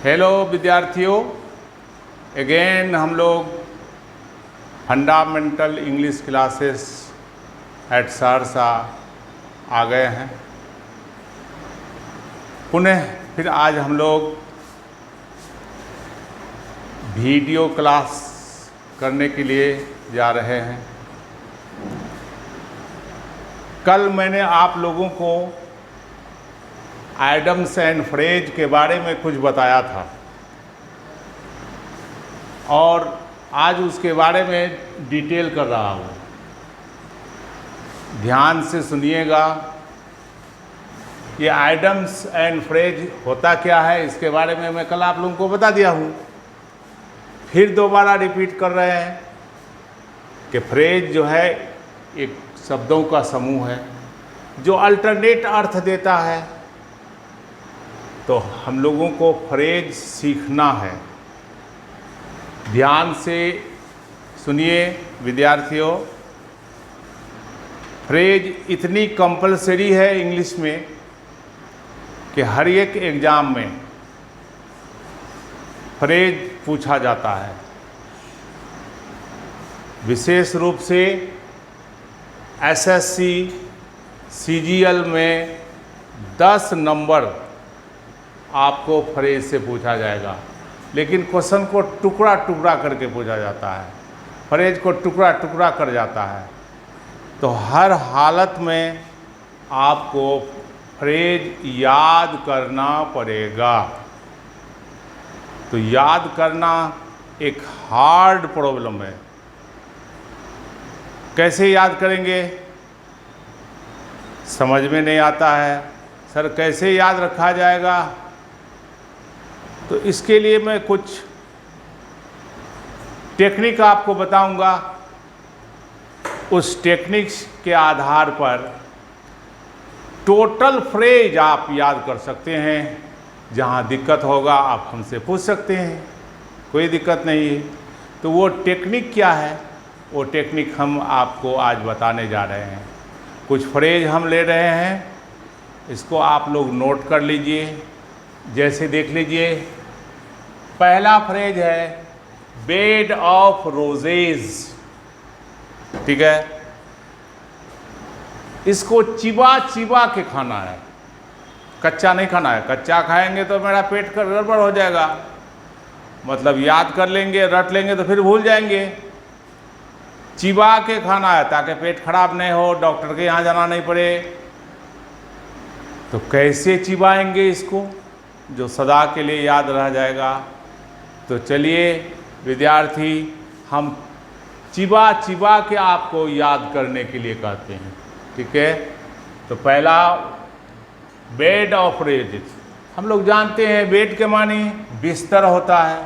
Hello विद्यार्थियों, again हम लोग fundamental English classes at Sirsa आ गए हैं। पुनः फिर आज हम लोग वीडियो क्लास करने के लिए जा रहे हैं। कल मैंने आप लोगों को एडम्स एंड फ्रेज के बारे में कुछ बताया था और आज उसके बारे में डिटेल कर रहा हूँ। ध्यान से सुनिएगा। ये एडम्स एंड फ्रेज होता क्या है, इसके बारे में मैं कल आप लोगों को बता दिया हूँ। फिर दोबारा रिपीट कर रहे हैं कि फ्रेज जो है एक शब्दों का समूह है जो अल्टरनेट अर्थ देता है। तो हम लोगों को फ्रेज सीखना है। ध्यान से सुनिए विद्यार्थियों, फ्रेज इतनी कंपलसरी है इंग्लिश में कि हर एक एग्ज़ाम में फ्रेज पूछा जाता है। विशेष रूप से एसएससी सीजीएल में 10 नंबर आपको फ्रेज से पूछा जाएगा, लेकिन क्वेश्चन को टुकड़ा टुकड़ा करके पूछा जाता है। फ्रेज को टुकड़ा टुकड़ा कर जाता है। तो हर हालत में आपको फ्रेज याद करना पड़ेगा। तो याद करना एक हार्ड प्रॉब्लम है। कैसे याद करेंगे, समझ में नहीं आता है। सर कैसे याद रखा जाएगा? तो इसके लिए मैं कुछ टेक्निक आपको बताऊंगा। उस टेक्निक्स के आधार पर टोटल फ्रेज आप याद कर सकते हैं। जहां दिक्कत होगा आप हमसे पूछ सकते हैं, कोई दिक्कत नहीं है। तो वो टेक्निक क्या है, वो टेक्निक हम आपको आज बताने जा रहे हैं। कुछ फ्रेज हम ले रहे हैं, इसको आप लोग नोट कर लीजिए। जैसे देख लीजिए, पहला फ्रेज है बेड ऑफ रोजेज। ठीक है, इसको चिबा चिबा के खाना है, कच्चा नहीं खाना है। कच्चा खाएंगे तो मेरा पेट का गड़बड़ हो जाएगा। मतलब याद कर लेंगे, रट लेंगे तो फिर भूल जाएंगे। चिबा के खाना है ताकि पेट खराब नहीं हो, डॉक्टर के यहाँ जाना नहीं पड़े। तो कैसे चिबाएंगे इसको जो सदा के लिए याद रह जाएगा? तो चलिए विद्यार्थी, हम चिबा चिबा के आपको याद करने के लिए कहते हैं। ठीक है, तो पहला बेड ऑफ रोजेज। हम लोग जानते हैं बेड के मानी बिस्तर होता है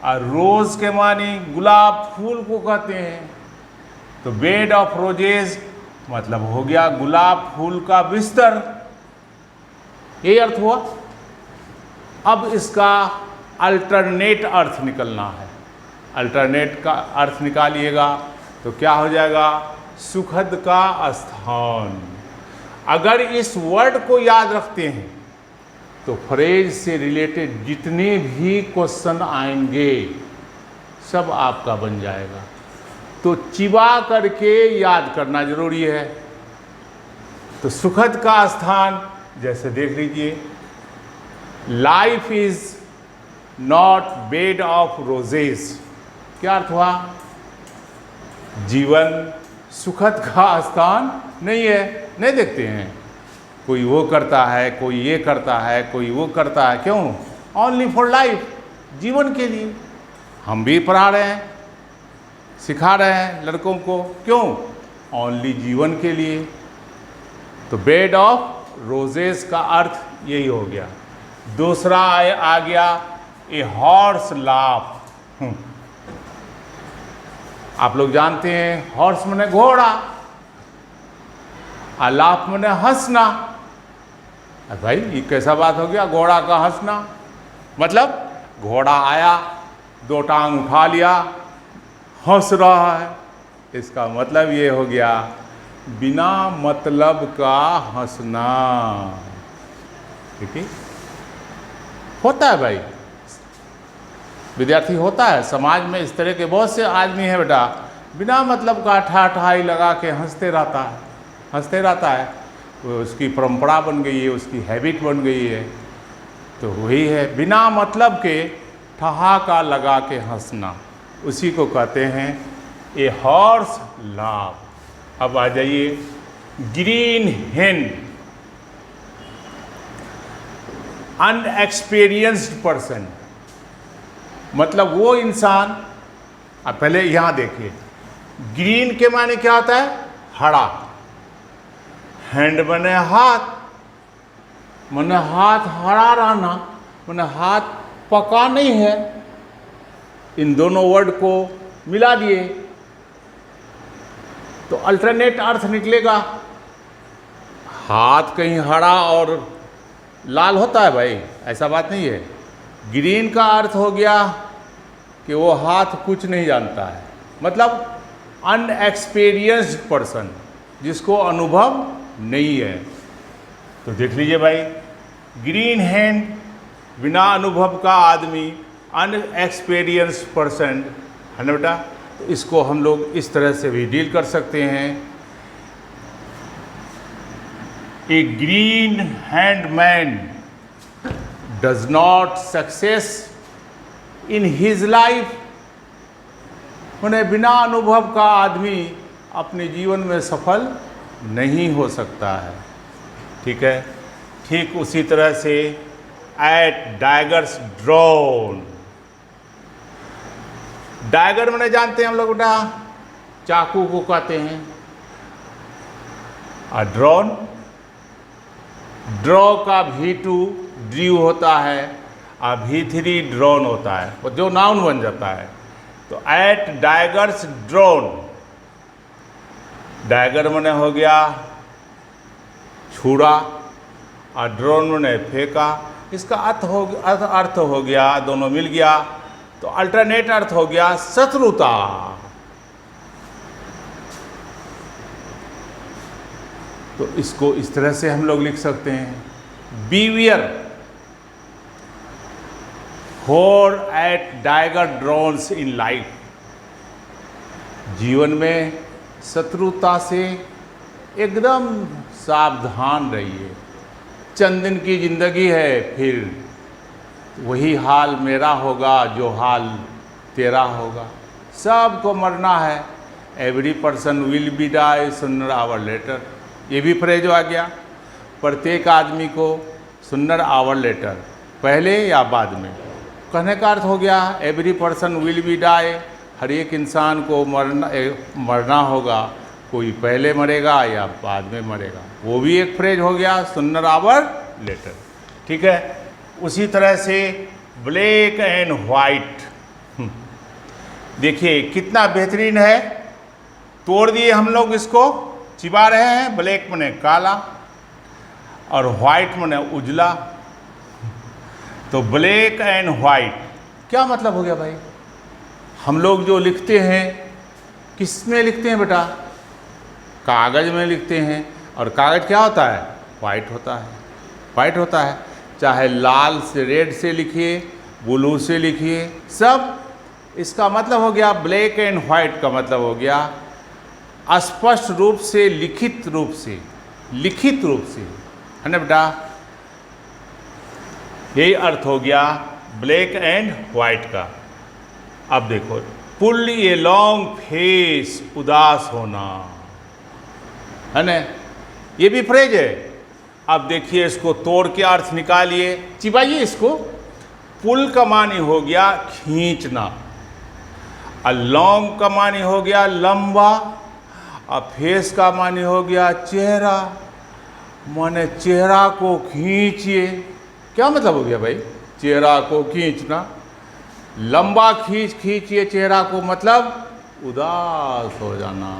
और रोज़ के मानी गुलाब फूल को कहते हैं। तो बेड ऑफ रोजेज मतलब हो गया गुलाब फूल का बिस्तर, यही अर्थ हुआ। अब इसका अल्टरनेट अर्थ निकलना है। अल्टरनेट का अर्थ निकालिएगा तो क्या हो जाएगा? सुखद का स्थान। अगर इस वर्ड को याद रखते हैं तो फ्रेज से रिलेटेड जितने भी क्वेश्चन आएंगे सब आपका बन जाएगा। तो चिबा करके याद करना जरूरी है। तो सुखद का स्थान, जैसे देख लीजिए, life is not bed of roses. क्या अर्थ हुआ? जीवन सुखद का स्थान नहीं है। नहीं देखते हैं, कोई वो करता है, कोई ये करता है, कोई वो करता है। क्यों? ओनली फॉर लाइफ, जीवन के लिए। हम भी पढ़ा रहे हैं, सिखा रहे हैं लड़कों को। क्यों? ओनली जीवन के लिए। तो बेड ऑफ रोजेस का अर्थ यही हो गया। दूसरा आ गया ए हॉर्स लाफ। आप लोग जानते हैं हॉर्स मने घोड़ा और लाफ मने हंसना। भाई ये कैसा बात हो गया, घोड़ा का हंसना? मतलब घोड़ा आया, 2 टांग उठा लिया, हंस रहा है। इसका मतलब ये हो गया बिना मतलब का हंसना। ठीक है, होता है भाई, विद्यार्थी होता है समाज में, इस तरह के बहुत से आदमी हैं बेटा, बिना मतलब का ठाठाई लगा के हंसते रहता है। वो उसकी परंपरा बन गई है, उसकी हैबिट बन गई है। तो वही है बिना मतलब के ठहाका लगा के हंसना, उसी को कहते हैं ए हॉर्स लाफ। अब आ जाइए ग्रीन हेन, अनएक्सपीरियंस्ड पर्सन, मतलब वो इंसान। अब पहले यहाँ देखिए, ग्रीन के माने क्या होता है? हरा। हैंड माने हाथ, माने हाथ हरा रहना, माने हाथ पका नहीं है। इन दोनों वर्ड को मिला दिए तो अल्टरनेट अर्थ निकलेगा। हाथ कहीं हरा और लाल होता है भाई, ऐसा बात नहीं है। ग्रीन का अर्थ हो गया कि वो हाथ कुछ नहीं जानता है, मतलब अनएक्सपीरियंस्ड पर्सन, जिसको अनुभव नहीं है। तो देख लीजिए भाई, ग्रीन हैंड बिना अनुभव का आदमी, अनएक्सपीरियंस्ड पर्सन है ना बेटा। तो इसको हम लोग इस तरह से भी डील कर सकते हैं। A green hand man does not success in his life, उन्हें बिना अनुभव का आदमी अपने जीवन में सफल नहीं हो सकता है। ठीक है, ठीक उसी तरह से एट डायगर्स ड्रोन, डायगर मैंने जानते हैं हम लोग बेटा, चाकू को कहते हैं। और ड्रोन, ड्रॉ का V2 ड्रू होता है और V3 ड्रोन होता है, वो जो नाउन बन जाता है। तो एट डायगर्स ड्रोन, डायगर मैंने हो गया छुरा और ड्रोन मैंने फेंका। इसका अर्थ हो गया, दोनों मिल गया तो अल्टरनेट अर्थ हो गया शत्रुता। तो इसको इस तरह से हम लोग लिख सकते हैं, बीवियर होर at daggers drawn in life, जीवन में शत्रुता से एकदम सावधान रहिए। चंद दिन की जिंदगी है, फिर वही हाल मेरा होगा जो हाल तेरा होगा। सबको मरना है, every person will be die sooner or later. ये भी फ्रेज आ गया, प्रत्येक आदमी को सूनर आवर लेटर, पहले या बाद में। कहने का अर्थ हो गया every person will be die, हर एक इंसान को मरना होगा, कोई पहले मरेगा या बाद में मरेगा। वो भी एक फ्रेज हो गया सूनर आवर लेटर। ठीक है, उसी तरह से ब्लैक एंड वाइट, देखिए कितना बेहतरीन है। तोड़ दिए हम लोग, इसको चिबा रहे हैं। ब्लैक मने काला और वाइट मने उजला। तो ब्लैक एंड वाइट क्या मतलब हो गया भाई? हम लोग जो लिखते हैं किस में लिखते हैं बेटा? कागज़ में लिखते हैं। और कागज़ क्या होता है? वाइट होता है, वाइट होता है। चाहे लाल से, रेड से लिखिए, ब्लू से लिखिए, सब इसका मतलब हो गया ब्लैक एंड वाइट का मतलब हो गया स्पष्ट रूप से, लिखित रूप से, लिखित रूप से, है ना बेटा। यही अर्थ हो गया ब्लैक एंड वाइट का। अब देखो, पुल ए लॉन्ग फेस, उदास होना, है ना, ये भी फ्रेज है। अब देखिए इसको तोड़ के अर्थ निकालिए, चिबाइए इसको। पुल का मानी हो गया खींचना, और लॉन्ग का मानी हो गया लंबा, और फेस का मानी हो गया चेहरा। माने चेहरा को खींचिए, क्या मतलब हो गया भाई? चेहरा को खींचना, लंबा खींचिए चेहरा को, मतलब उदास हो जाना।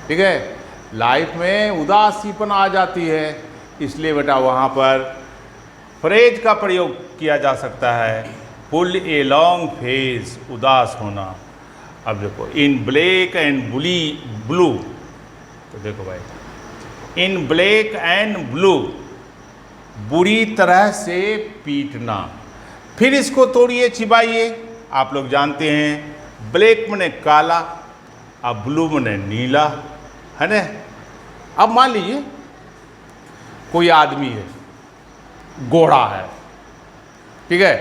ठीक है, लाइफ में उदासीपन आ जाती है, इसलिए बेटा वहाँ पर फ्रेज का प्रयोग किया जा सकता है, पुल ए लॉन्ग फेस, उदास होना। अब देखो इन ब्लैक एंड ब्लू, तो देखो भाई, इन ब्लैक एंड ब्लू, बुरी तरह से पीटना। फिर इसको तोड़िए, चिबाइए, आप लोग जानते हैं ब्लैक मने काला, अब ब्लू मने नीला, है ना। अब मान लीजिए कोई आदमी है, गोरा है, ठीक है,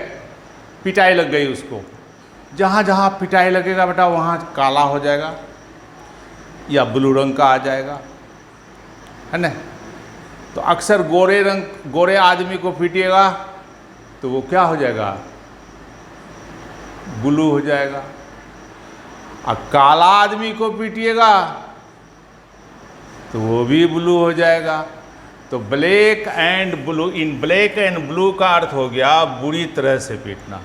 पिटाई लग गई उसको, जहाँ जहाँ पिटाई लगेगा बेटा वहाँ काला हो जाएगा या ब्लू रंग का आ जाएगा, है ना। तो अक्सर गोरे आदमी को पीटिएगा तो वो क्या हो जाएगा, ब्लू हो जाएगा। और काला आदमी को पीटिएगा तो वो भी ब्लू हो जाएगा। तो black and blue, in black and blue का अर्थ हो गया बुरी तरह से पीटना,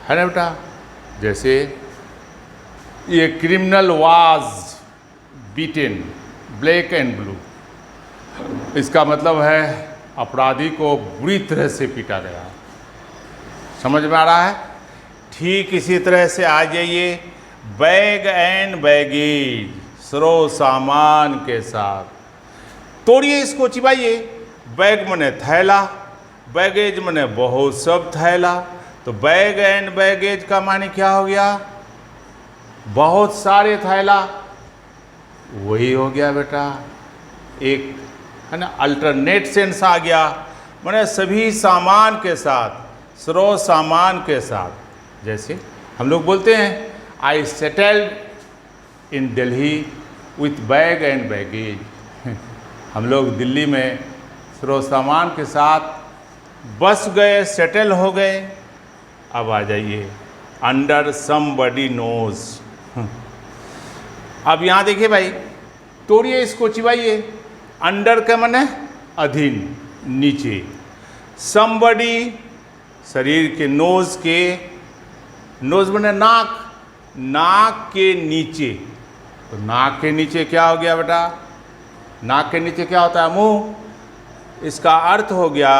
है ना बेटा। जैसे ये criminal was beaten black and blue, इसका मतलब है अपराधी को बुरी तरह से पीटा गया। समझ में आ रहा है। ठीक इसी तरह से आ जाइए बैग एंड बैगेज, सरो सामान के साथ। तोड़िए इसको, चिबाइए। बैग मने थैला, बैगेज मने बहुत सब थैला। तो बैग एंड बैगेज का माने क्या हो गया, बहुत सारे थैला। वही हो गया बेटा, एक है ना अल्टरनेट सेंस आ गया, माने सभी सामान के साथ, सरो सामान के साथ। जैसे हम लोग बोलते हैं I settled in Delhi with bag and baggage. हम लोग दिल्ली में सरो सामान के साथ बस गए, सेटल हो गए। अब आ जाइए अंडर समबडी नोज। अब यहाँ देखिए भाई, तोड़िए इसको, चिबाइए। अंडर के माने अधीन, नीचे। समबडी शरीर के, नोज के, नोज माने नाक, नाक के नीचे। तो नाक के नीचे क्या हो गया बेटा, नाक के नीचे क्या होता है, मुंह। इसका अर्थ हो गया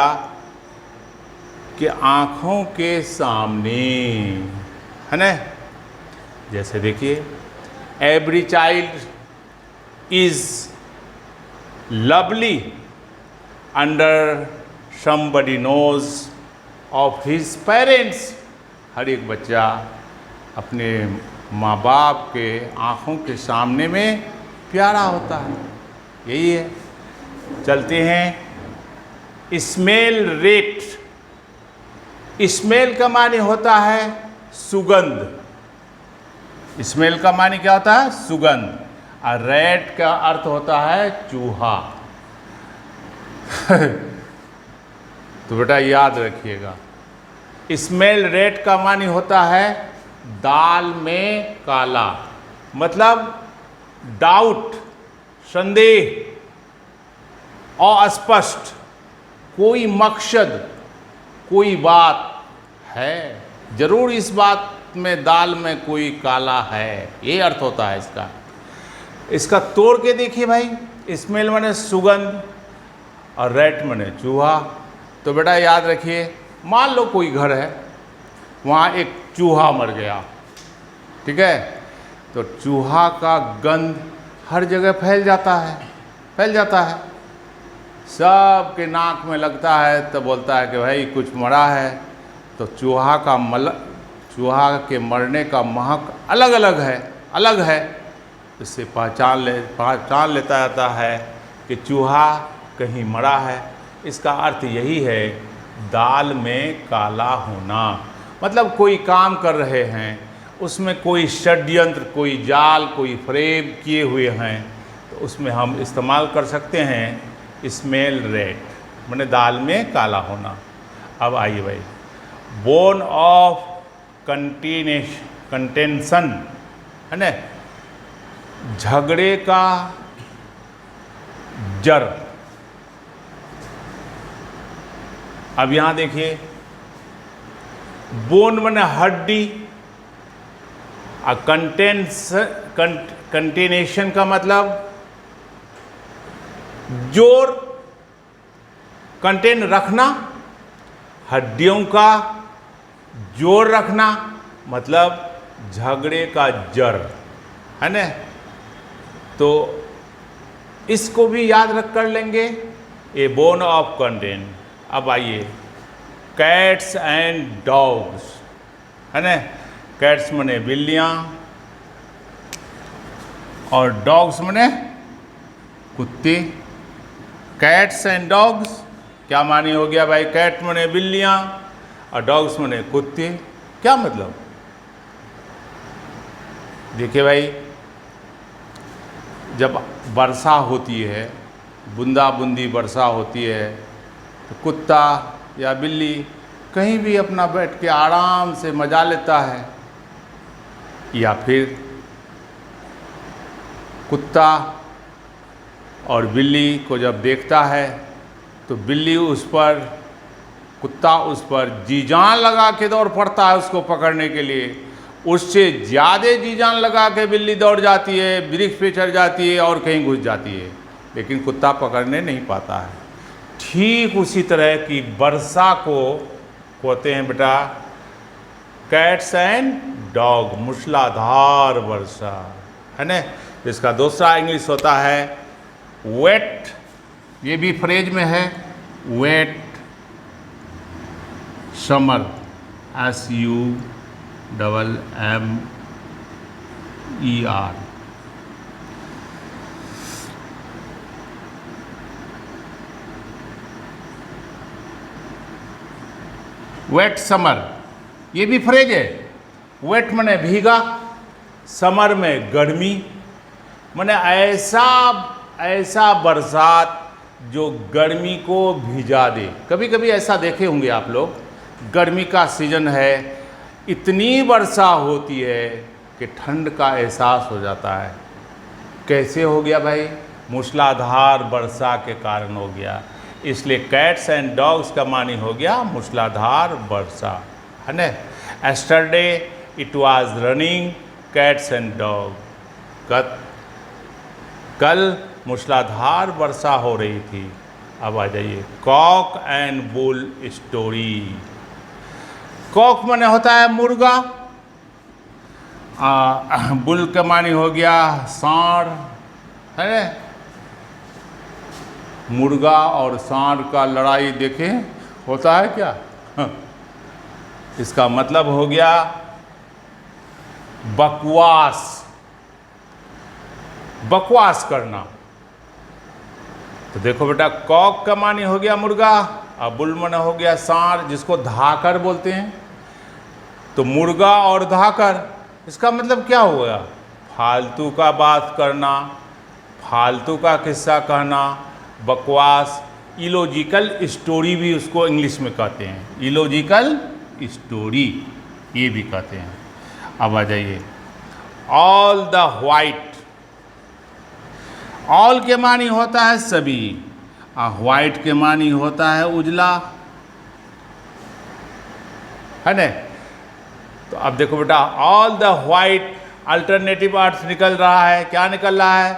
कि आँखों के सामने, है ना। जैसे देखिए every child is lovely under somebody nose of his parents. हर एक बच्चा अपने माँ बाप के आँखों के सामने में प्यारा होता है, यही है। चलते हैं स्मेल रेट। स्मेल का माने होता है सुगंध। स्मेल का माने क्या होता है, सुगंध। और रेट का अर्थ होता है चूहा। तो बेटा याद रखिएगा, स्मेल रेट का माने होता है दाल में काला, मतलब डाउट, संदेह, अस्पष्ट, कोई मकसद, कोई बात है, जरूर इस बात में दाल में कोई काला है, ये अर्थ होता है इसका। इसका तोड़ के देखिए भाई, स्मेल माने सुगंध और रेट माने चूहा। तो बेटा याद रखिए, मान लो कोई घर है, वहाँ एक चूहा मर गया, ठीक है। तो चूहा का गंध हर जगह फैल जाता है, फैल जाता है, सबके नाक में लगता है। तो बोलता है कि भाई कुछ मरा है। तो चूहा के मरने का महक अलग अलग है, अलग है। इससे पहचान लेता जाता है कि चूहा कहीं मरा है। इसका अर्थ यही है, दाल में काला होना। मतलब कोई काम कर रहे हैं, उसमें कोई षड्यंत्र, कोई जाल, कोई फ्रेब किए हुए हैं, तो उसमें हम इस्तेमाल कर सकते हैं स्मेल रेट, माने दाल में काला होना। अब आइए भाई, बोन ऑफ कंटेंशन, है ना, झगड़े का जड़। अब यहाँ देखिए, बोन माने हड्डी, और कंटेनेशन का मतलब जोर, कंटेन रखना, हड्डियों का जोर रखना, मतलब झगड़े का जड़, है ना। तो इसको भी याद रख कर लेंगे, ए बोन ऑफ कंटेन। अब आइए कैट्स एंड डॉग्स, है ना। कैट्स मने बिल्लियाँ और डॉग्स मने कुत्ते। कैट्स एंड डॉग्स क्या मानी हो गया भाई? कैट मने बिल्लियाँ और डॉग्स मने कुत्ते। क्या मतलब? देखिए भाई, जब वर्षा होती है, बूंदा बूंदी वर्षा होती है, तो कुत्ता या बिल्ली कहीं भी अपना बैठ के आराम से मज़ा लेता है, या फिर कुत्ता और बिल्ली को जब देखता है तो बिल्ली उस पर, कुत्ता उस पर जी जान लगा के दौड़ पड़ता है उसको पकड़ने के लिए। उससे ज़्यादा जी जान लगा के बिल्ली दौड़ जाती है, वृक्ष पे चढ़ जाती है और कहीं घुस जाती है, लेकिन कुत्ता पकड़ने नहीं पाता है। ठीक उसी तरह की वर्षा को कहते हैं बेटा कैट्स एंड डॉग, मूसलाधार वर्षा, है ना। इसका दूसरा इंग्लिश होता है वेट, ये भी फ्रेज में है, wet summer, SUMMER। Wet summer, ये भी फ्रेज है। वेट मने भीगा, समर में गर्मी, मने ऐसा बरसात जो गर्मी को भिजा दे। कभी कभी ऐसा देखे होंगे आप लोग, गर्मी का सीजन है, इतनी वर्षा होती है कि ठंड का एहसास हो जाता है। कैसे हो गया भाई? मूसलाधार वर्षा के कारण हो गया। इसलिए कैट्स एंड डॉग्स का मानी हो गया मूसलाधार वर्षा, है ना। Yesterday it was running cats and dog, कल मूसलाधार वर्षा हो रही थी। अब आ जाइए cock and bull story. Cock माने होता है मुर्गा, बुल का मानी हो गया सांड, है ना। मुर्गा और सांड का लड़ाई देखें होता है क्या? इसका मतलब हो गया बकवास, बकवास करना। तो देखो बेटा, कॉक का मानी हो गया मुर्गा और बुल माने हो गया सांड, जिसको धाकर बोलते हैं। तो मुर्गा और धाकर, इसका मतलब क्या हुआ? फालतू का बात करना, फालतू का किस्सा कहना, बकवास। इलॉजिकल स्टोरी भी उसको इंग्लिश में कहते हैं, इलॉजिकल स्टोरी ये भी कहते हैं। अब आ जाइए ऑल द व्हाइट। ऑल के मानी होता है सभी, और व्हाइट के मानी होता है उजला, है ना। तो अब देखो बेटा, ऑल द व्हाइट अल्टरनेटिव अर्थ निकल रहा है। क्या निकल रहा है?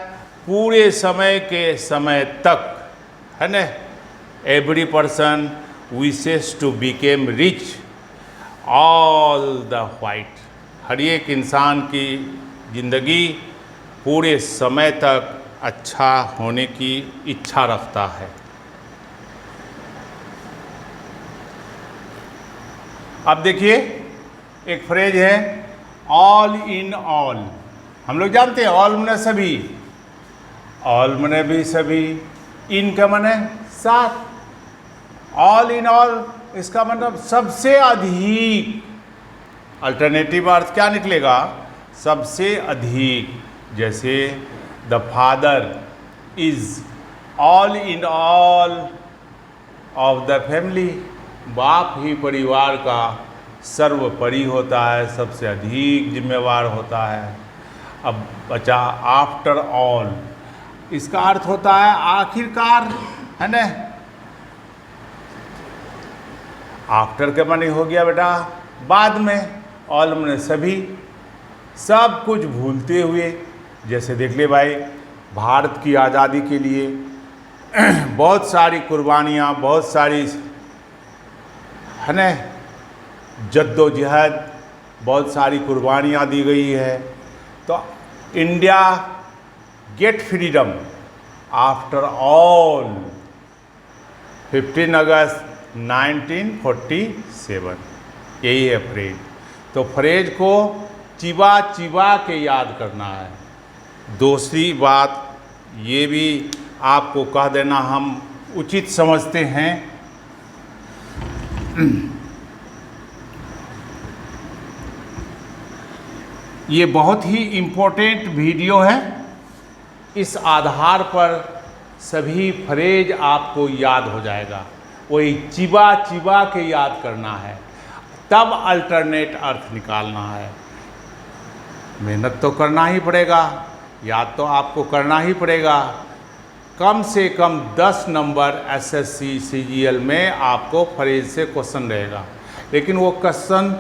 पूरे समय के समय तक, है ना। Every person wishes to became rich, all the white. हर एक इंसान की जिंदगी पूरे समय तक अच्छा होने की इच्छा रखता है। अब देखिए एक फ्रेज है ऑल इन ऑल। हम लोग जानते हैं ऑल मने सभी, ऑल मने भी सभी, इन का मने साथ। ऑल इन ऑल इसका मतलब सबसे अधिक। अल्टरनेटिव अर्थ क्या निकलेगा? सबसे अधिक। जैसे the father is all in all of the family, बाप ही परिवार का सर्वोपरि होता है, सबसे अधिक जिम्मेवार होता है। अब बचा आफ्टर ऑल, इसका अर्थ होता है आखिरकार, है ना। आफ्टर के माने हो गया बेटा बाद में, ऑल माने सभी, सब कुछ भूलते हुए। जैसे देख ले भाई, भारत की आज़ादी के लिए बहुत सारी कुर्बानियाँ, बहुत सारी, है ना, जद्दोजहद, बहुत सारी कुर्बानियाँ दी गई है। तो India get freedom after all 15 अगस्त 1947, यही है फ्रेज। तो फ्रेज को चिबा चिबा के याद करना है। दूसरी बात ये भी आपको कह देना हम उचित समझते हैं, ये बहुत ही इम्पोर्टेंट वीडियो है। इस आधार पर सभी फ्रेज आपको याद हो जाएगा। वही चिबा चिबा के याद करना है, तब अल्टरनेट अर्थ निकालना है। मेहनत तो करना ही पड़ेगा, याद तो आपको करना ही पड़ेगा। कम से कम 10 नंबर एसएससी सीजीएल में आपको फ्रेज से क्वेश्चन रहेगा, लेकिन वो क्वेश्चन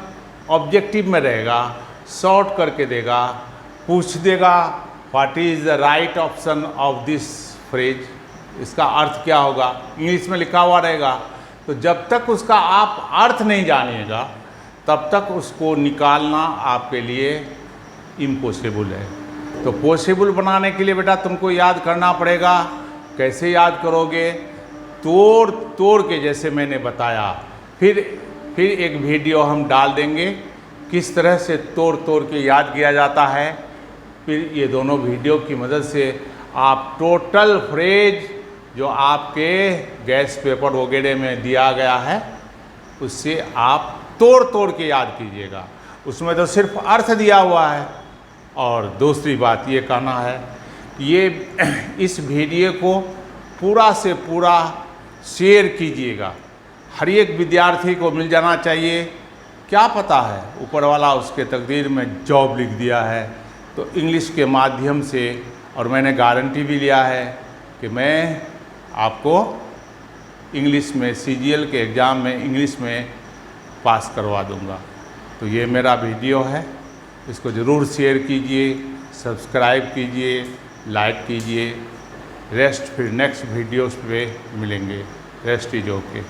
ऑब्जेक्टिव में रहेगा, शॉर्ट करके देगा, पूछ देगा what is the right option of this phrase, इसका अर्थ क्या होगा, इंग्लिश में लिखा हुआ रहेगा। तो जब तक उसका आप अर्थ नहीं जानिएगा तब तक उसको निकालना आपके लिए इम्पॉसिबल है। तो पॉसिबल बनाने के लिए बेटा तुमको याद करना पड़ेगा। कैसे याद करोगे? तोड़ तोड़ के, जैसे मैंने बताया। फिर एक वीडियो हम डाल देंगे किस तरह से तोड़ तोड़ के याद किया जाता है। फिर ये दोनों वीडियो की मदद से आप टोटल फ्रेज जो आपके गैस पेपर वगैरह में दिया गया है उससे आप तोड़ तोड़ के याद कीजिएगा। उसमें तो सिर्फ अर्थ दिया हुआ है। और दूसरी बात ये कहना है, ये इस वीडियो को पूरा से पूरा शेयर कीजिएगा। हर एक विद्यार्थी को मिल जाना चाहिए। क्या पता है ऊपर वाला उसके तकदीर में जॉब लिख दिया है। तो इंग्लिश के माध्यम से, और मैंने गारंटी भी लिया है कि मैं आपको इंग्लिश में सीजीएल के एग्ज़ाम में इंग्लिश में पास करवा दूंगा। तो ये मेरा वीडियो है, इसको ज़रूर शेयर कीजिए, सब्सक्राइब कीजिए, लाइक कीजिए। रेस्ट फिर नेक्स्ट वीडियोस पे मिलेंगे। Rest is okay.